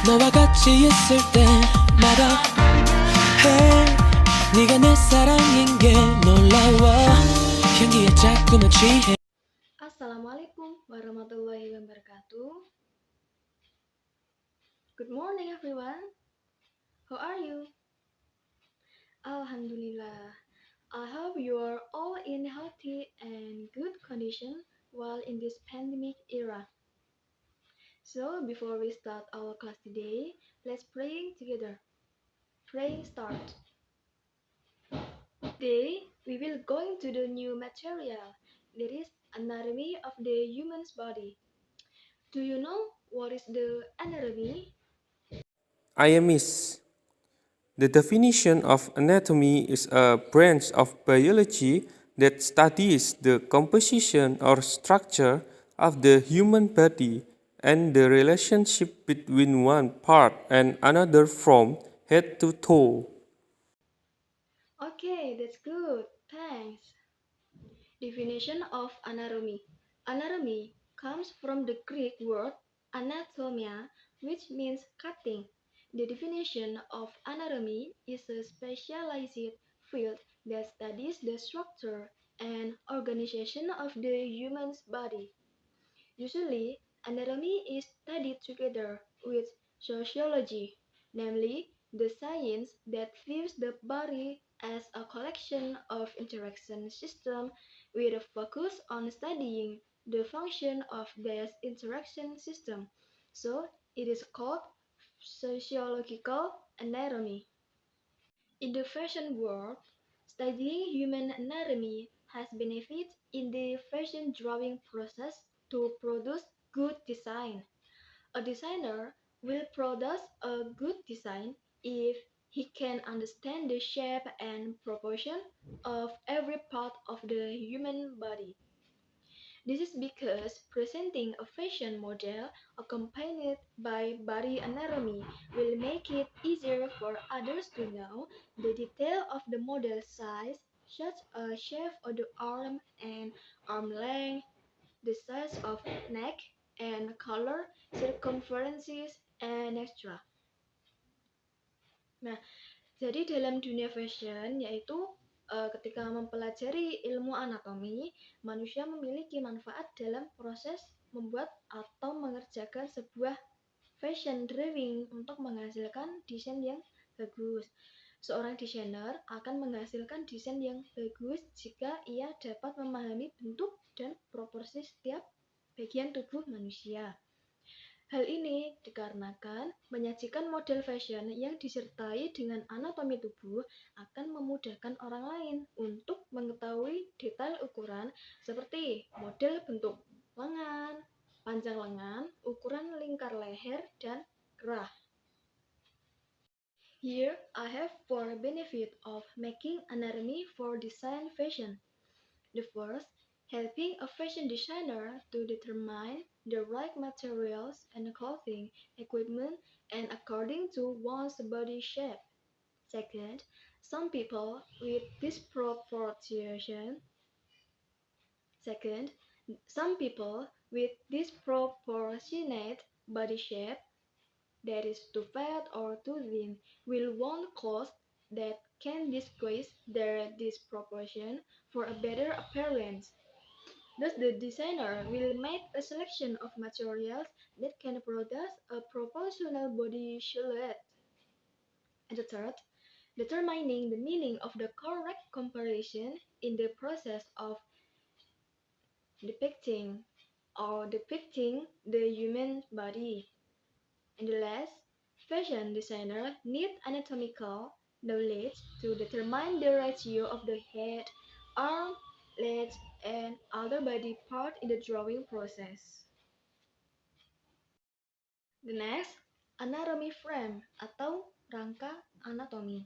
너와 같이 있을 때마다 hey, 네가 내 사랑인 게 놀라워 향기에 자꾸만 취해. Assalamualaikum warahmatullahi wabarakatuh. Good morning everyone. How are you? Alhamdulillah. I hope you are all in healthy and good condition while in this pandemic era. So before we start our class today, let's pray together. Praying start. Today we will go into the new material, that is anatomy of the human's body. Do you know what is the anatomy? IMS. The definition of anatomy is a branch of biology that studies the composition or structure of the human body and the relationship between one part and another from head to toe. Okay, that's good. Thanks. Definition of anatomy. Anatomy comes from the Greek word anatomia, which means cutting. The definition of anatomy is a specialized field that studies the structure and organization of the human's body. Usually, anatomy is studied together with sociology, namely the science that views the body as a collection of interaction systems with a focus on studying the function of these interaction systems. So, it is called sociological anatomy. In the fashion world, studying human anatomy has benefits in the fashion drawing process to produce good design. A designer will produce a good design if he can understand the shape and proportion of every part of the human body. This is because presenting a fashion model accompanied by body anatomy will make it easier for others to know the detail of the model size, such as shape of the arm and arm length, the size of neck and color, circumferences, and extra. Nah, jadi dalam dunia fashion yaitu ketika mempelajari ilmu anatomi, manusia memiliki manfaat dalam proses membuat atau mengerjakan sebuah fashion drawing untuk menghasilkan desain yang bagus. Seorang desainer akan menghasilkan desain yang bagus jika ia dapat memahami bentuk dan proporsi setiap bagian tubuh manusia. Hal ini dikarenakan menyajikan model fashion yang disertai dengan anatomi tubuh akan memudahkan orang lain untuk mengetahui detail ukuran seperti model bentuk lengan, panjang lengan, ukuran lingkar leher, dan kerah. Here I have 4 benefits of making anatomy for design fashion. The first, helping a fashion designer to determine the right materials and clothing, equipment, and according to one's body shape. Second, some people with disproportion. Second, some people with disproportionate body shape, that is too fat or too thin, will want clothes that can disguise their disproportion for a better appearance. Thus, the designer will make a selection of materials that can produce a proportional body silhouette. And the third, determining the meaning of the correct comparison in the process of depicting the human body. And the last, fashion designer need anatomical knowledge to determine the ratio of the head, arm, legs, and other body part in the drawing process. The next, anatomy frame atau rangka anatomi.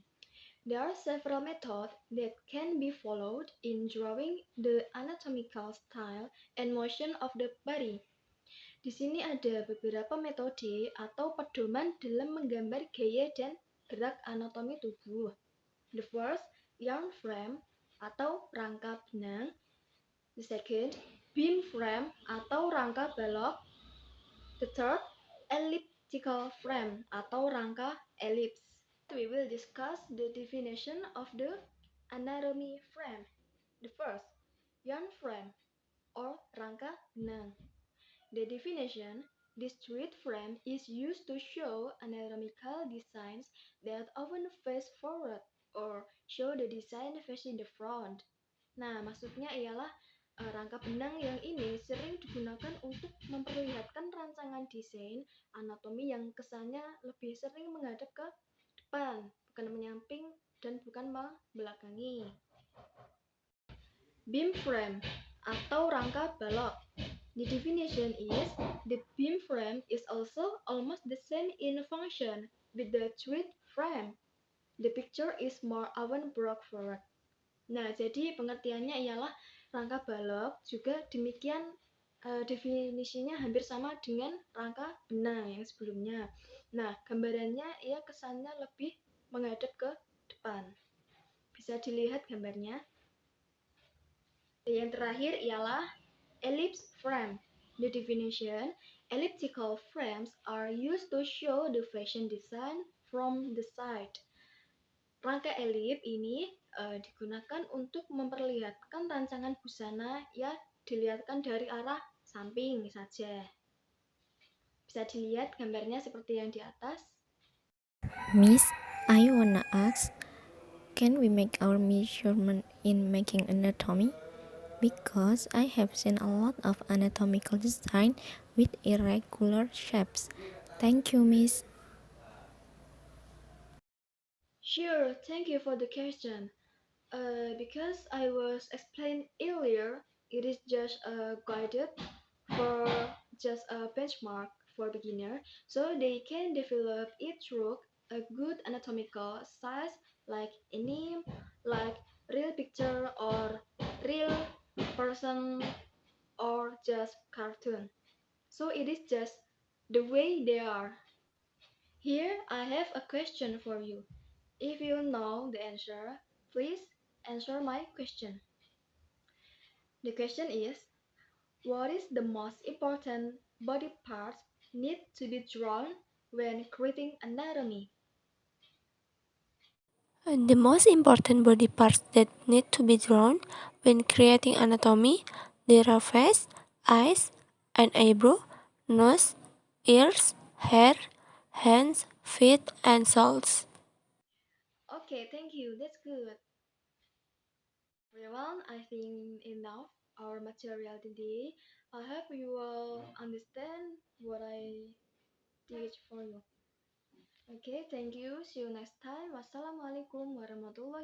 There are several methods that can be followed in drawing the anatomical style and motion of the body. Di sini ada beberapa metode atau pedoman dalam menggambar gaya dan gerak anatomi tubuh. The first, yarn frame atau rangka benang. The second, beam frame atau rangka balok. The third, elliptical frame atau rangka elips. We will discuss the definition of the anatomy frame. The first, yarn frame or rangka benang. The definition, this street frame is used to show anatomical designs that often face forward or show the design facing the front. Nah, maksudnya ialah rangka benang yang ini sering digunakan untuk memperlihatkan rancangan desain anatomi yang kesannya lebih sering menghadap ke depan, bukan menyamping dan bukan membelakangi. Beam frame atau rangka balok. The definition is the beam frame is also almost the same in function with the street frame. The picture is more often brought forward. Nah, jadi pengertiannya ialah rangka balok juga demikian definisinya hampir sama dengan rangka benang yang sebelumnya. Nah, gambarannya ia kesannya lebih menghadap ke depan. Bisa dilihat gambarnya. Yang terakhir ialah ellipse frame. The definition, elliptical frames are used to show the fashion design from the side. Rangka elip ini digunakan untuk memperlihatkan rancangan busana yang dilihatkan dari arah samping saja. Bisa dilihat gambarnya seperti yang di atas. Miss, I wanna ask, can we make our measurement in making anatomy? Because I have seen a lot of anatomical design with irregular shapes. Thank you, Miss. Sure, thank you for the question. Because I was explained earlier, it is just guided for just a benchmark for beginner, so they can develop it through a good anatomical size like anime, like real picture or real person or just cartoon. So it is just the way they are. Here I have a question for you. If you know the answer, please answer my question. The question is, what is the most important body part need to be drawn when creating anatomy? The most important body parts that need to be drawn when creating anatomy, there are face, eyes, and eyebrow, nose, ears, hair, hands, feet, and soles. Okay, thank you. That's good. Everyone, I think enough our material today. I hope you will understand what I teach for you. Okay, thank you. See you next time. Wassalamualaikum warahmatullahi